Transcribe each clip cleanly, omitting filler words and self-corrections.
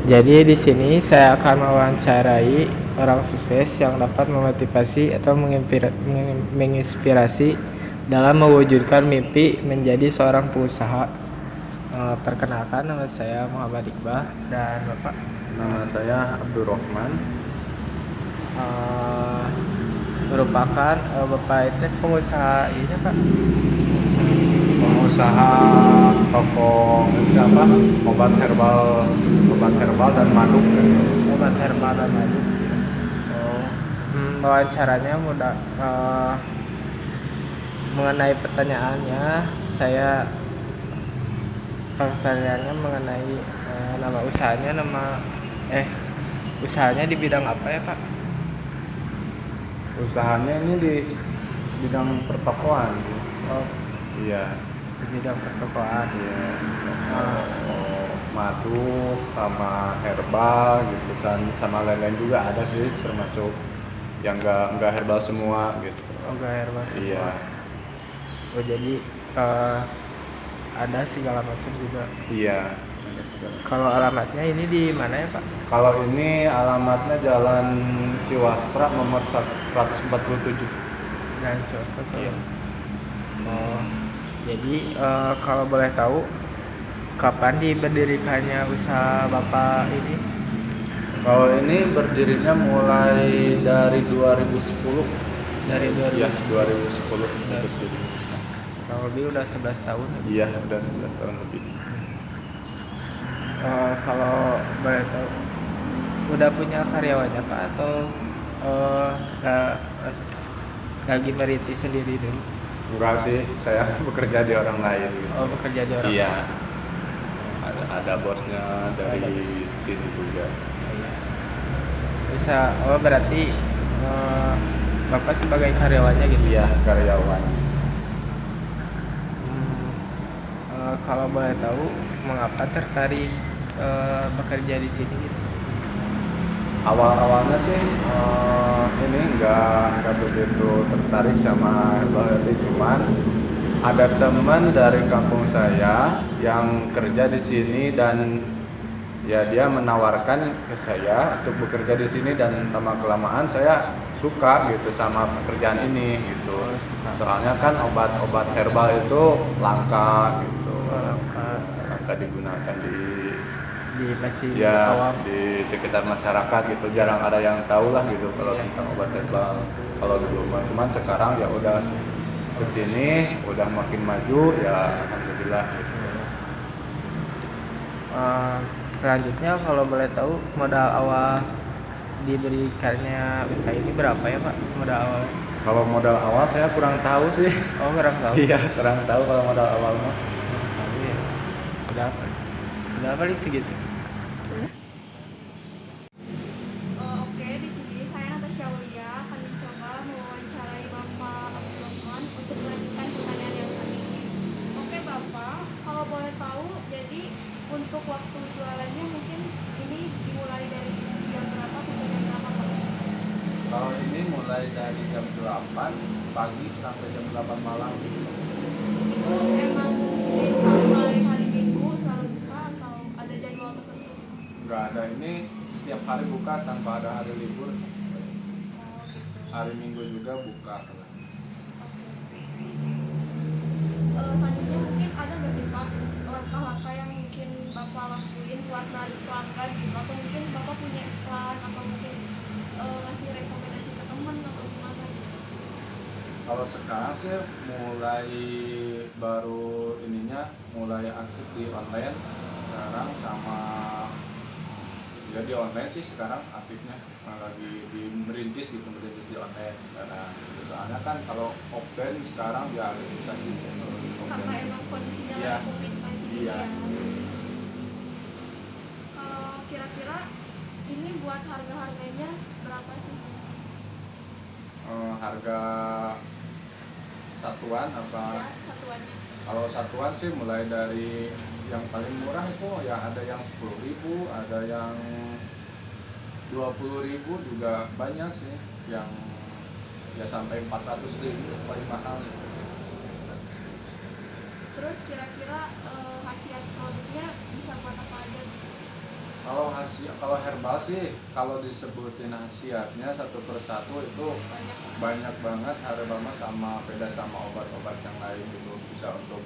Jadi di sini saya akan mewawancarai orang sukses yang dapat memotivasi atau menginspirasi dalam mewujudkan mimpi menjadi seorang pengusaha. Perkenalkan, nama saya Muhammad Iqbal dan Bapak. Nama saya Abdurrahman. eh, Merupakan Bapak itu pengusaha ini Pak, Pengusaha toko ini apa? Obat herbal dan madu. obat herbal dan madu. Oh, wawancaranya mudah. Mengenai pertanyaannya, saya pertanyaannya mengenai nama usahanya, usahanya di bidang apa ya Pak? Usahanya ini di bidang pertokoan. Oh, Iya, di bidang pertokoan. iya. Eh, Madu sama herbal gitu kan, sama lain-lain juga ada sih, termasuk yang enggak herbal semua gitu. Oga herbal semua. Iya, Oh, jadi ada segala macam juga. iya. Kalau alamatnya ini di mana ya Pak? Kalau ini alamatnya Jalan Ciwastra nomor 147. Dan swasta. Iya. Oh, jadi kalau boleh tahu kapan diberdirikannya usaha Bapak ini? Kalau ini berdirinya mulai dari 2010. Dari Iya, 2010. 2010 berdiri. Kurang lebih udah 11 tahun. Iya, udah 11 tahun lebih. Kalau boleh tahu udah punya karyawannya Pak atau eh, nggak- lagi merintis sendiri dulu? Enggak sih, saya bekerja di orang lain gitu. Oh, bekerja di orang. Iya, ada bosnya dari sini juga. Iya. Bisa. Oh, berarti Bapak sebagai karyawannya gitu. Iya, karyawan. Kalau boleh tahu mengapa tertarik bekerja di sini gitu? Awal-awalnya sih ini nggak begitu tertarik sama herbal therapy, cuman ada teman dari kampung saya yang kerja di sini dan ya dia menawarkan ke saya untuk bekerja di sini, dan lama kelamaan saya suka gitu sama pekerjaan ini gitu. Soalnya kan obat-obat herbal itu langka gitu, langka digunakan Di masih ya awam. di sekitar masyarakat gitu, jarang ada yang tahu lah gitu kalau tentang obat herbal kalau dulu mah. Cuman sekarang ya udah kesini udah makin maju ya, alhamdulillah gitu. Selanjutnya kalau boleh tahu modal awal diberikannya usaha ini berapa ya Pak? Modal awal? Kalau modal awal saya kurang tahu sih. Oh, kurang tahu. Iya, kurang tahu kalau modal awal mah. Tahu ya. Udah apa? Udah apa nih segitu? Oke, di sini saya Natasha Aulia akan mencoba mewawancarai Bapak Abdurrahman untuk melanjutkan pertanyaan yang tadi. Oke Bapak, kalau boleh tahu, jadi untuk waktu jualannya mungkin ini dimulai dari jam berapa sampai jam berapa Pak? Kalau ini mulai dari jam 8 pagi sampai jam 8 malam. Itu emang Senin sampai hari Minggu selalu buka atau ada jadwal tertentu? Nggak ada, ini setiap hari buka tanpa ada hari libur. Oh gitu. Hari Minggu juga buka. Selanjutnya mungkin ada nggak sih Pak langkah-langkah yang mungkin Bapak lakuin buat narik pelanggan gitu, atau mungkin Bapak punya iklan atau mungkin ngasih rekomendasi ke teman atau gimana gitu? Kalau sekarang sih mulai baru ininya mulai aktif di online sekarang, sama ya di online sih sekarang aktifnya, lagi merintis di online sekarang. Soalnya kan kalau offline sekarang ya agak susah sih kalau di Karena offline. emang kondisinya Iya. lagi COVID-19 Iya. ya. Kalau kira-kira ini buat harga-harganya berapa sih? Harga satuan apa? Ya, satuannya. Kalau satuan sih mulai dari yang paling murah itu ya ada yang 10.000, ada yang 20.000 juga banyak sih, yang ya sampai 400.000 paling mahal. Terus kira-kira khasiat produknya bisa buat apa aja? Kalau herbal sih, kalau disebutin khasiatnya satu persatu itu Banyak. banyak banget. Herbal mah beda sama obat-obat yang lain gitu. Bisa untuk,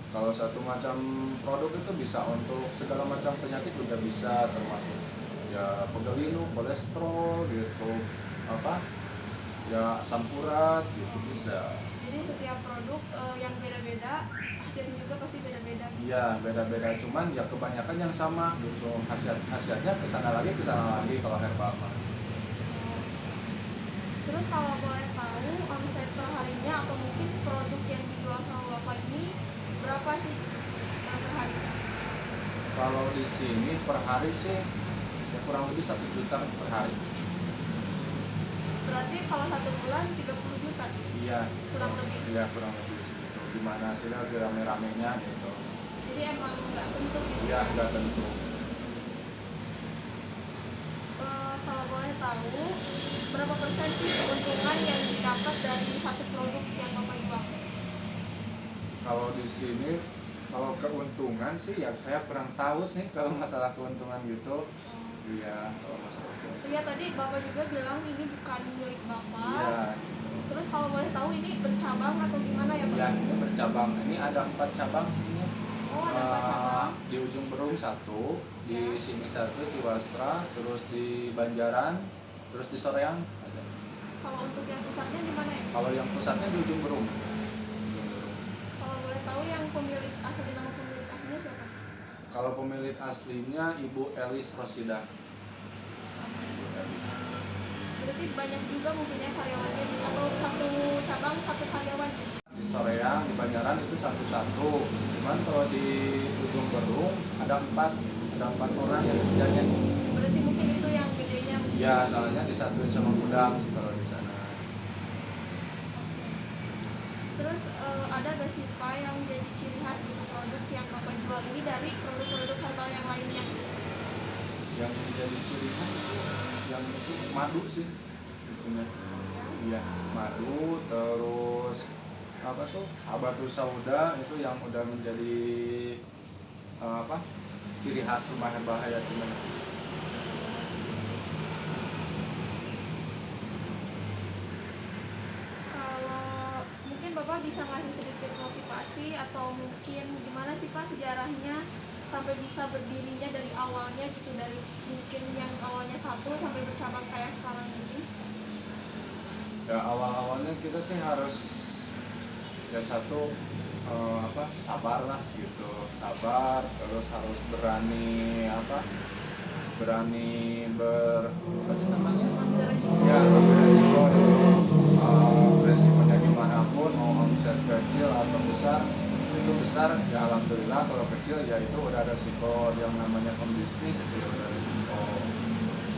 kalau satu macam produk itu bisa untuk segala macam penyakit juga bisa, termasuk ya pegal linu, kolesterol gitu, apa ya asam urat gitu bisa. Jadi setiap produk yang beda-beda, hasilnya juga pasti beda-beda. Iya, beda-beda, cuman ya kebanyakan yang sama gitu. Khasiatnya kesana lagi kalau herbal mah. Terus kalau boleh tahu omset per harinya atau mungkin produk yang dijual sama Bapak ini berapa sih per hari? Kalau di sini per hari sih ya kurang lebih 1 juta per hari. Berarti kalau 1 bulan 30 juta Iya, kurang lebih. iya kurang lebih segitu. Gimana hasilnya lagi rame-ramenya gitu. Jadi emang nggak tentu gitu. Iya, nggak tentu. Kalau boleh tahu berapa persen sih keuntungan yang didapat dari satu produk yang Bapak jual? Kalau di sini, kalau keuntungan sih ya saya kurang tahu sih kalau masalah keuntungan gitu. Iya, kalau masalah keuntungan. Iya tadi Bapak juga bilang ini bukan milik Bapak. Iya. Terus kalau boleh tahu ini bercabang atau gimana ya Pak? Iya, ini bercabang. Ini ada 4 cabang ini. Oh ada 4 cabang. Di Ujung Berung 1, di Ya. sini 1, Ciwastra, terus di Banjaran, terus di Soreang ada. Kalau untuk yang pusatnya di mana ya? Kalau yang pusatnya di Ujung Berung. Kalau boleh tahu yang pemilik asli, nama pemilik aslinya siapa? Kalau pemilik aslinya Ibu Elis Rosida. Ibu Elis. Berarti banyak juga mungkin ya karyawannya atau satu cabang satu karyawan. Di Soreang, di Banjaran itu satu-satu. Cuman kalau di Ujung Berung ada 4 orang yang kerjanya. Berarti mungkin itu yang gedenya. Ya, soalnya disatuin sama gudang sih kalau di sana. Terus ada gak sih Pak yang jadi ciri khas gitu produk yang Bapak jual ini dari produk-produk herbal yang lainnya? Yang menjadi ciri khas itu yang itu madu sih itunya. Iya, madu, terus apa tuh habatus sauda itu yang udah menjadi apa ciri khas rumah herbal Hayatin. Kalau mungkin Bapak bisa ngasih sedikit motivasi atau mungkin gimana sih Pak sejarahnya sampai bisa berdirinya dari awalnya gitu, dari mungkin yang awalnya satu sampai bercabang kayak sekarang ini? Ya awalnya kita sih harus ya satu sabar lah gitu, sabar, terus harus berani apa sih namanya, Ambil resiko. ya ambil resiko itu. Resikonya gimana pun, mau omset kecil atau besar, itu besar ya alhamdulillah, kalau kecil ya itu udah resiko. Yang namanya pembisnis itu ya udah resiko.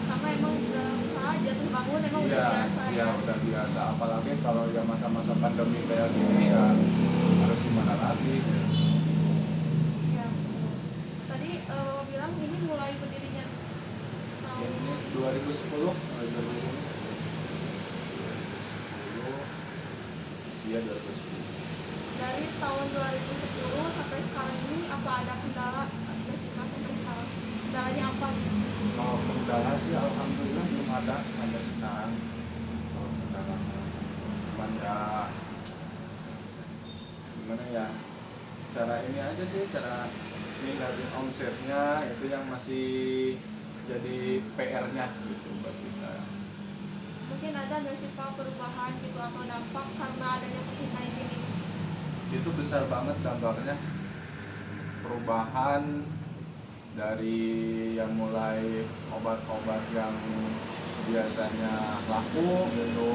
Karena emang udah usaha jatuh bangun emang udah Iya, biasa iya ya. udah biasa. Apalagi kalau ya masa-masa pandemi kayak gini ya harus gimana lagi. Ya. Tadi Bapak bilang ini mulai berdirinya tahun Ini 2010, iya 2010. dari tahun 2010 sampai sekarang ini apa ada kendala nggak sih Pak sampai sekarang? Kendalanya apa gitu? Kalau kendala sih alhamdulillah belum ada sampai sekarang. Kalau kendala, cuman ya gimana ya, cara ini aja sih, cara ningkatin omsetnya itu yang masih jadi PR-nya gitu buat kita. Mungkin ada nggak sih Pak perubahan gitu atau dampak karena adanya COVID-19 ini? Itu besar banget dampaknya, perubahan dari yang mulai obat-obat yang biasanya laku gitu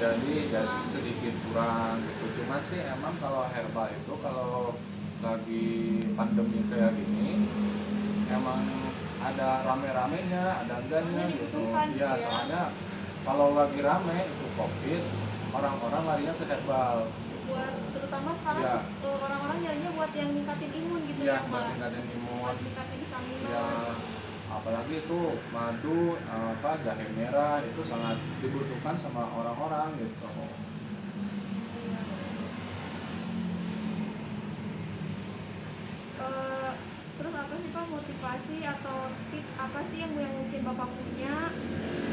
jadi ya sedikit kurang gitu. Cuman sih emang kalau herbal itu kalau lagi pandemi kayak gini emang ada rame-ramenya, ada enggaknya Soalnya gitu dibutuhkan ya. gitu ya. Soalnya kalau lagi rame itu COVID, orang-orang larinya ke herbal. Buat terutama sekarang Ya. Orang-orang nyarinya buat yang ningkatin imun gitu Ya, ya buat Pak. tingkatin imun. Buat ningkatin stamina. Ya, apalagi itu madu, jahe merah itu sangat dibutuhkan sama orang-orang gitu. Iya. Terus apa sih Pak motivasi atau tips apa sih yang mungkin Bapak punya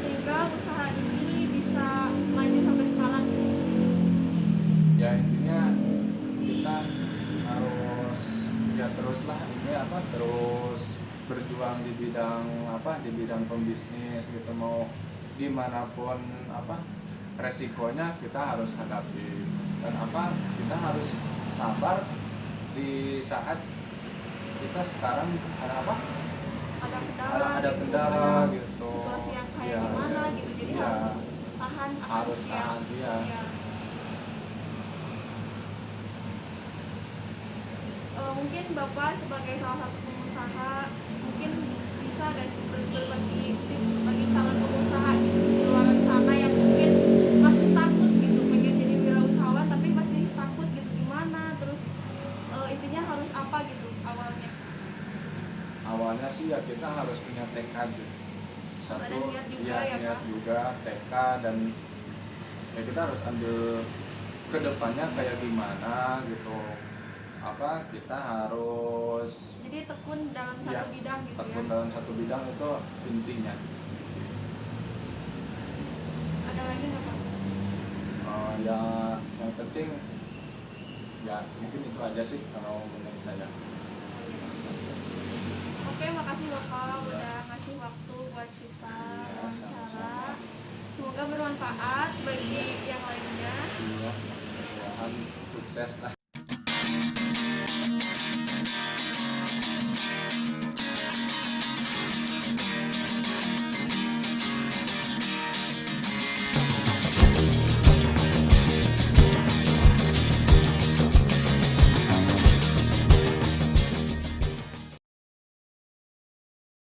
sehingga usaha ini bisa maju sampai sekarang? Ya intinya kita harus ya teruslah ini apa terus berjuang di bidang apa di bidang pembisnis gitu, mau dimanapun apa resikonya kita harus hadapi, dan apa kita harus sabar di saat kita sekarang ada apa ada Gitu, kendala ada gitu situasi yang kayak ya, gimana gitu, jadi ya, harus tahan akan harus siap. tahan dia. Ya. Mungkin Bapak sebagai salah satu pengusaha mungkin bisa gak sih berbagi tips bagi calon pengusaha gitu di luar sana yang mungkin masih takut gitu pengen jadi wirausahawan tapi masih takut gitu gimana, terus intinya harus apa gitu Awalnya sih ya kita harus punya tekad gitu. Ada niat juga ya, ya, niat Pak? juga, tekad, dan ya kita harus ambil kedepannya kayak gimana gitu, apa kita harus jadi tekun dalam satu ya, bidang gitu tekun ya. dalam satu bidang itu intinya. Ada lagi nggak Pak? Ya yang penting ya mungkin itu aja sih kalau menurut saya. Oke, makasih Bapak udah ngasih waktu buat kita Iya, wawancara. sama-sama. Semoga bermanfaat bagi yang lainnya. Iya, mudah-mudahan sukses lah.